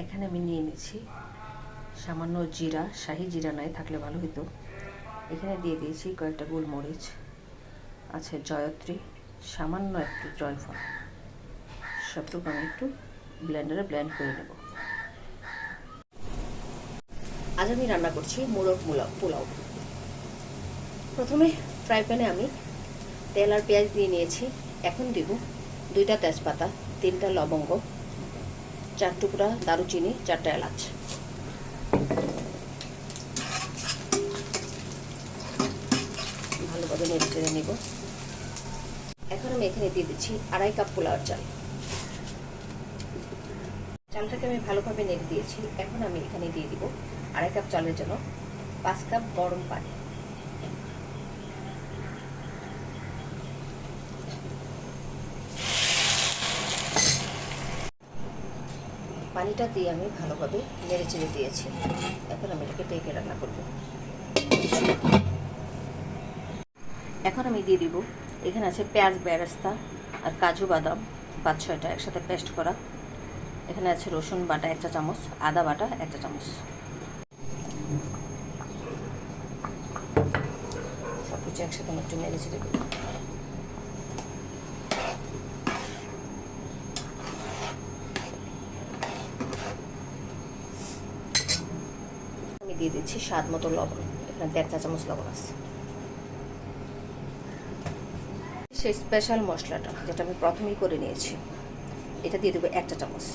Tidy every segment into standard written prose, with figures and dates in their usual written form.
এখানে আমি নিয়ে নিয়েছি সামান্য জিরা, শাহি জিরা নাই থাকলে ভালো হতো। এখানে দিয়ে দিয়েছি কয়েকটা গোলমরিচ, আছে জয়ত্রী, সামান্য একটু জয়ফল। সবটুকু আমি একটু ব্লেন্ডারে ব্লেন্ড করে নেব। আজ আমি রান্না করছি মোরগ পোলাও। প্রথমে ফ্রাই প্যানে আমি তেল আর পেঁয়াজ দিয়ে নিয়েছি। এখন দেব 2টা তেজপাতা, 3টা লবঙ্গ, 4 টুকরা দারুচিনি, 4টা এলাচ। ভালোভাবে নেড়ে চেড়ে নেব। এখন আমি এখানে দিয়ে দিচ্ছি 2.5 কাপ পোলাওর চাল। চালটাকে আমি ভালোভাবে নেড়ে দিয়েছি। এখন আমি এখানে দিয়ে দিব 2.5 কাপ চালের জন্য 5 কাপ গরম পানি। পানিটা দিয়ে আমি ভালোভাবে নেড়ে চেড়ে দিয়েছি। এখন আমি এটাকে ঢেকে রান্না করব। এখন আমি দিয়ে দিব, এখানে আছে পেঁয়াজ বেরেস্তা আর কাজু বাদাম 5-6টা একসাথে পেস্ট করা। এখানে আছে রসুন বাটা 1 চা চামচ, আদা বাটা 1 চা চামচ। সব কিছু একসাথে একটু নেড়ে চেড়ে দেব। আমি দিয়ে দিচ্ছি স্বাদ মতো লবণ। এখানে 1.5 চা চামচ লবণ আছে। সেই স্পেশাল মশলাটা যেটা আমি প্রথমেই করে নিয়েছি, এটা দিয়ে দেবো 1 চা চামচ।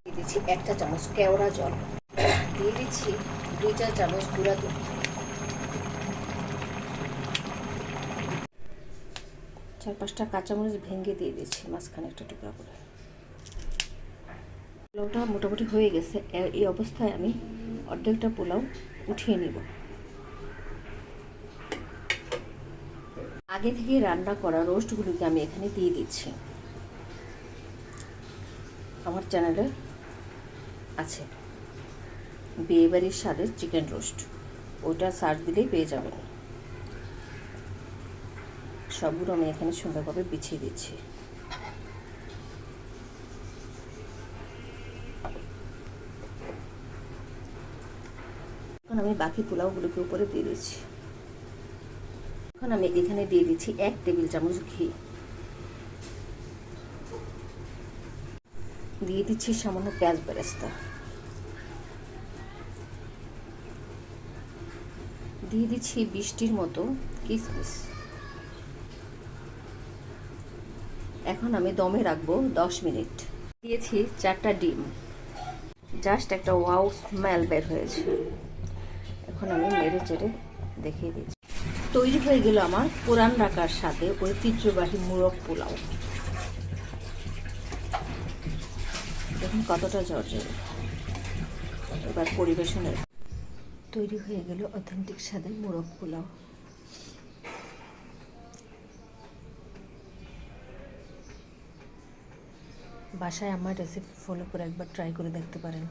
দিয়ে দিচ্ছি 1 চা চামচ কেওড়া জল। দিয়ে দিচ্ছি 2 চা চামচ গুঁড়া দুধ। 4-5টা কাঁচামরিচ ভেঙে দিয়ে দিচ্ছি মাঝখানে একটা টুকরা করে। পোলাওটা মোটামুটি হয়ে গেছে। এই অবস্থায় আমি অর্ধেকটা পোলাও উঠিয়ে নিব। আগে থেকে রান্না করা রোস্টগুলোকে আমি এখানে দিয়ে দিচ্ছি। আমার চ্যানেলে আছে বিয়েবাড়ির স্বাদের চিকেন রোস্ট, ওটা সার্চ দিলেই পেয়ে যাবেন। সবগুলো আমি এখানে সুন্দরভাবে বিছিয়ে দিচ্ছি। এখন আমি বাকি পোলাওগুলোকে উপরে দিয়ে দিচ্ছি। এখন আমি এখানে দিয়ে দিচ্ছি 1 টেবিল চামচ ঘি। দিয়ে দিচ্ছি সামান্য পেঁয়াজ বেরেস্তা। দিয়ে দিচ্ছি 20টির মতো কিশমিশ। এখন আমি দমে রাখবো 10 মিনিট। দিয়েছি 4টা ডিম। জাস্ট একটা ওয়াও স্মেল বের হয়েছে। এখন আমি নেড়ে চেড়ে দেখিয়ে দিচ্ছি। তৈরি হয়ে গেল আমার পুরান ঢাকার সাথে ঐতিহ্যবাহী মোরগ পোলাও। দেখুন কতটা ঝরঝরে। এবার পরিবেশনের তৈরি হয়ে গেল অথেন্টিক স্বাদের মোরগ পোলাও। বাসায় আমার রেসিপি ফলো করে একবার ট্রাই করে দেখতে পারেন।